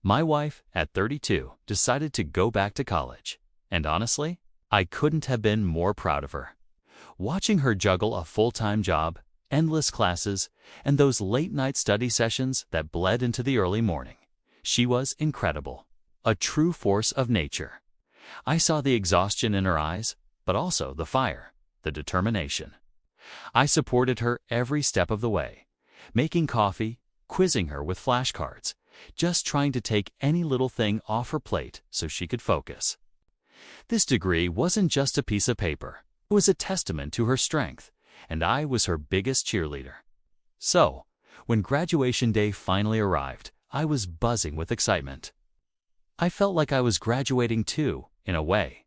My wife, at 32, decided to go back to college. And honestly, I couldn't have been more proud of her. Watching her juggle a full-time job, endless classes, and those late-night study sessions that bled into the early morning, she was incredible. A true force of nature. I saw the exhaustion in her eyes, but also the fire, the determination. I supported her every step of the way, making coffee, quizzing her with flashcards, just trying to take any little thing off her plate so she could focus. This degree wasn't just a piece of paper. It was a testament to her strength, and I was her biggest cheerleader. So, when graduation day finally arrived, I was buzzing with excitement. I felt like I was graduating too, in a way.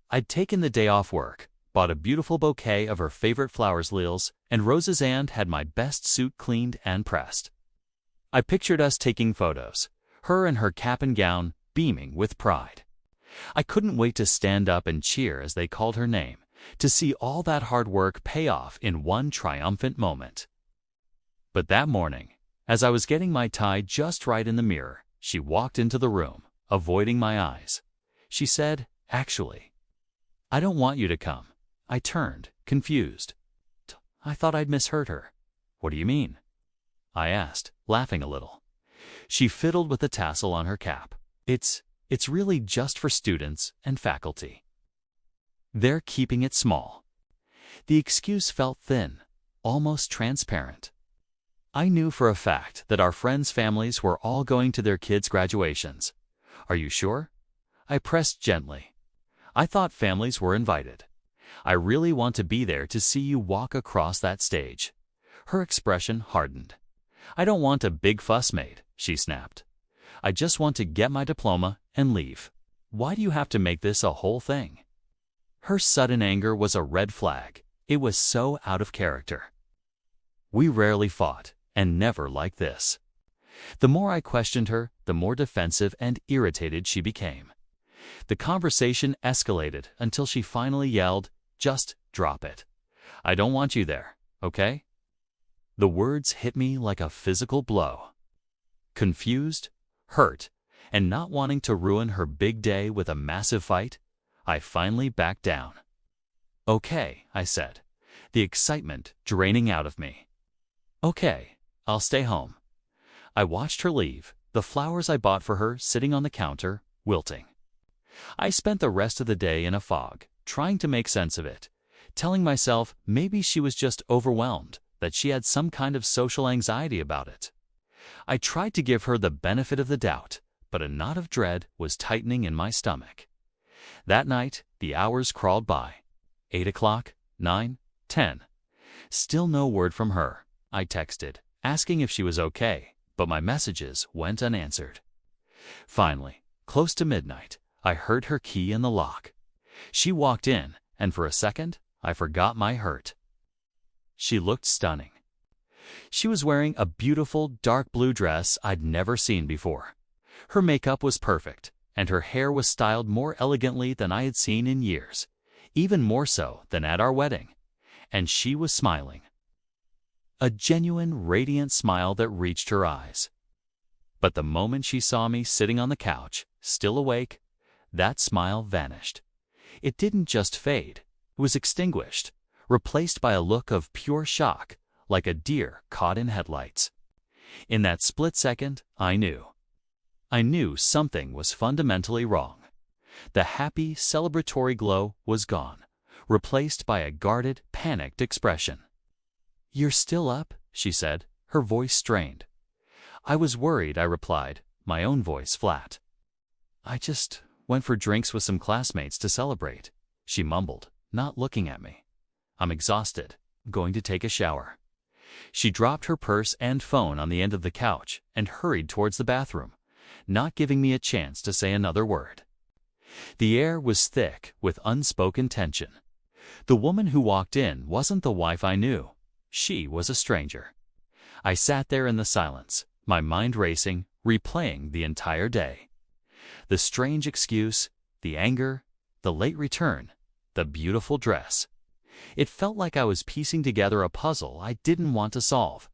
I'd taken the day off work, bought a beautiful bouquet of her favorite flowers, lilies and roses, and had my best suit cleaned and pressed. I pictured us taking photos, her in her cap and gown, beaming with pride. I couldn't wait to stand up and cheer as they called her name, to see all that hard work pay off in one triumphant moment. But that morning, as I was getting my tie just right in the mirror, she walked into the room, avoiding my eyes. She said, "Actually, I don't want you to come." I turned, confused. I thought I'd misheard her. "What do you mean?" I asked, laughing a little. She fiddled with the tassel on her cap. It's really just for students and faculty. They're keeping it small." The excuse felt thin, almost transparent. I knew for a fact that our friends' families were all going to their kids' graduations. "Are you sure?" I pressed gently. "I thought families were invited. I really want to be there to see you walk across that stage." Her expression hardened. "I don't want a big fuss made," she snapped. "I just want to get my diploma and leave. Why do you have to make this a whole thing?" Her sudden anger was a red flag. It was so out of character. We rarely fought, and never like this. The more I questioned her, the more defensive and irritated she became. The conversation escalated until she finally yelled, "Just drop it. I don't want you there, okay?" The words hit me like a physical blow. Confused, hurt, and not wanting to ruin her big day with a massive fight, I finally backed down. "Okay," I said, the excitement draining out of me. "Okay, I'll stay home." I watched her leave, the flowers I bought for her sitting on the counter, wilting. I spent the rest of the day in a fog, trying to make sense of it, telling myself maybe she was just overwhelmed, that she had some kind of social anxiety about it. I tried to give her the benefit of the doubt, but a knot of dread was tightening in my stomach. That night, the hours crawled by. 8 o'clock, 9, 10. Still no word from her. I texted, asking if she was okay, but my messages went unanswered. Finally, close to midnight, I heard her key in the lock. She walked in, and for a second, I forgot my hurt. She looked stunning. She was wearing a beautiful dark blue dress I'd never seen before. Her makeup was perfect, and her hair was styled more elegantly than I had seen in years, even more so than at our wedding. And she was smiling. A genuine, radiant smile that reached her eyes. But the moment she saw me sitting on the couch, still awake, that smile vanished. It didn't just fade, it was extinguished, replaced by a look of pure shock, like a deer caught in headlights. In that split second, I knew something was fundamentally wrong. The happy, celebratory glow was gone, replaced by a guarded, panicked expression. "You're still up?" she said, her voice strained. "I was worried," I replied, my own voice flat. "I just went for drinks with some classmates to celebrate," she mumbled, not looking at me. "I'm exhausted. I'm going to take a shower." She dropped her purse and phone on the end of the couch and hurried towards the bathroom, not giving me a chance to say another word. The air was thick with unspoken tension. The woman who walked in wasn't the wife I knew. She was a stranger. I sat there in the silence, my mind racing, replaying the entire day. The strange excuse, the anger, the late return, the beautiful dress. It felt like I was piecing together a puzzle I didn't want to solve.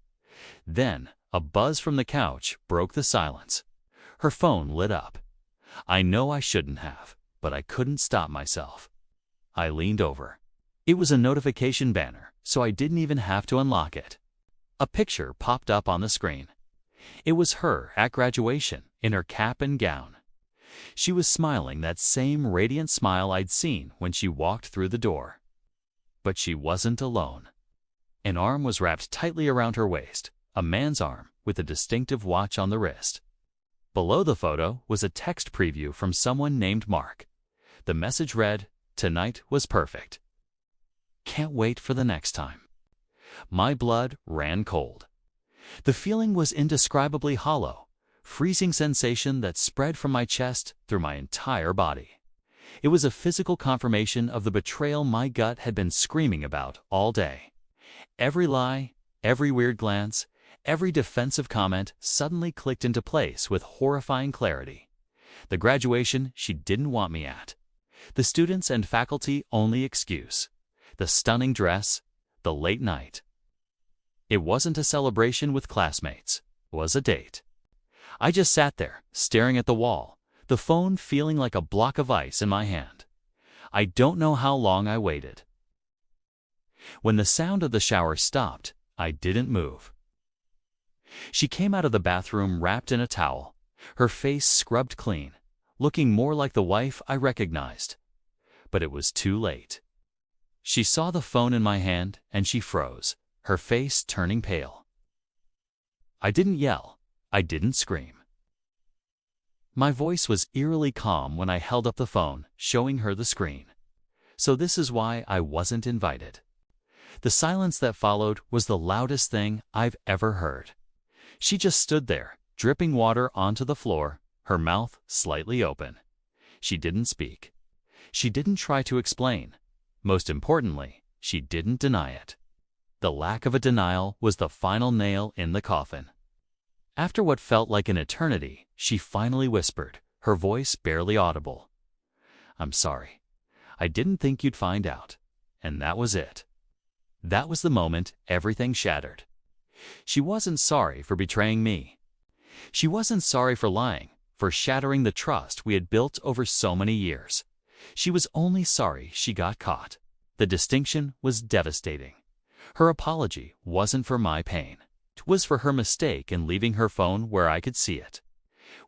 Then, a buzz from the couch broke the silence. Her phone lit up. I know I shouldn't have, but I couldn't stop myself. I leaned over. It was a notification banner, so I didn't even have to unlock it. A picture popped up on the screen. It was her at graduation, in her cap and gown. She was smiling that same radiant smile I'd seen when she walked through the door. But she wasn't alone. An arm was wrapped tightly around her waist, a man's arm with a distinctive watch on the wrist. Below the photo was a text preview from someone named Mark. The message read, "Tonight was perfect. Can't wait for the next time." My blood ran cold. The feeling was indescribably hollow, freezing sensation that spread from my chest through my entire body. It was a physical confirmation of the betrayal my gut had been screaming about all day. Every lie, every weird glance, every defensive comment suddenly clicked into place with horrifying clarity. The graduation she didn't want me at. The students and faculty only excuse. The stunning dress. The late night. It wasn't a celebration with classmates. It was a date. I just sat there, staring at the wall, the phone feeling like a block of ice in my hand. I don't know how long I waited. When the sound of the shower stopped, I didn't move. She came out of the bathroom wrapped in a towel, her face scrubbed clean, looking more like the wife I recognized. But it was too late. She saw the phone in my hand and she froze, her face turning pale. I didn't yell. I didn't scream. My voice was eerily calm when I held up the phone, showing her the screen. So this is why I wasn't invited. The silence that followed was the loudest thing I've ever heard. She just stood there, dripping water onto the floor, her mouth slightly open. She didn't speak. She didn't try to explain. Most importantly, she didn't deny it. The lack of a denial was the final nail in the coffin. After what felt like an eternity, she finally whispered, her voice barely audible. "I'm sorry. I didn't think you'd find out." And that was it. That was the moment everything shattered. She wasn't sorry for betraying me. She wasn't sorry for lying, for shattering the trust we had built over so many years. She was only sorry she got caught. The distinction was devastating. Her apology wasn't for my pain. It was for her mistake in leaving her phone where I could see it.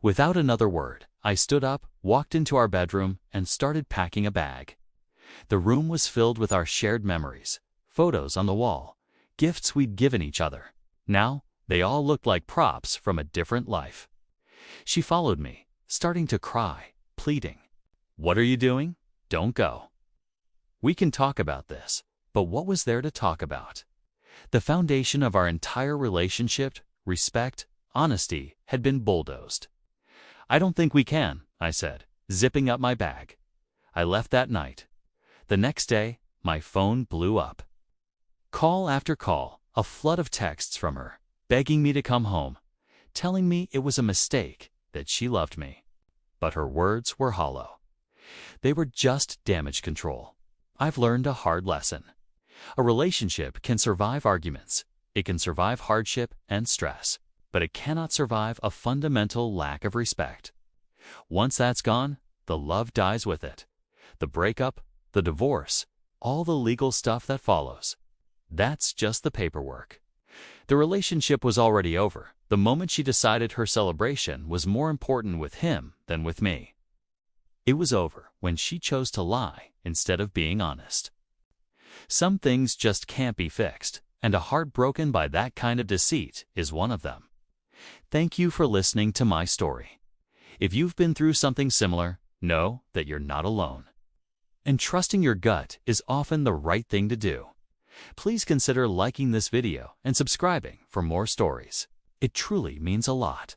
Without another word, I stood up, walked into our bedroom, and started packing a bag. The room was filled with our shared memories, photos on the wall, gifts we'd given each other. Now, they all looked like props from a different life. She followed me, starting to cry, pleading. "What are you doing? Don't go. We can talk about this." But what was there to talk about? The foundation of our entire relationship, respect, honesty, had been bulldozed. "I don't think we can," I said, zipping up my bag. I left that night. The next day, my phone blew up. Call after call, a flood of texts from her, begging me to come home, telling me it was a mistake, that she loved me. But her words were hollow. They were just damage control. I've learned a hard lesson. A relationship can survive arguments, it can survive hardship and stress, but it cannot survive a fundamental lack of respect. Once that's gone, the love dies with it. The breakup, the divorce, all the legal stuff that follows. That's just the paperwork. The relationship was already over the moment she decided her celebration was more important with him than with me. It was over when she chose to lie instead of being honest. Some things just can't be fixed, and a heart broken by that kind of deceit is one of them. Thank you for listening to my story. If you've been through something similar, know that you're not alone. And trusting your gut is often the right thing to do. Please consider liking this video and subscribing for more stories. It truly means a lot.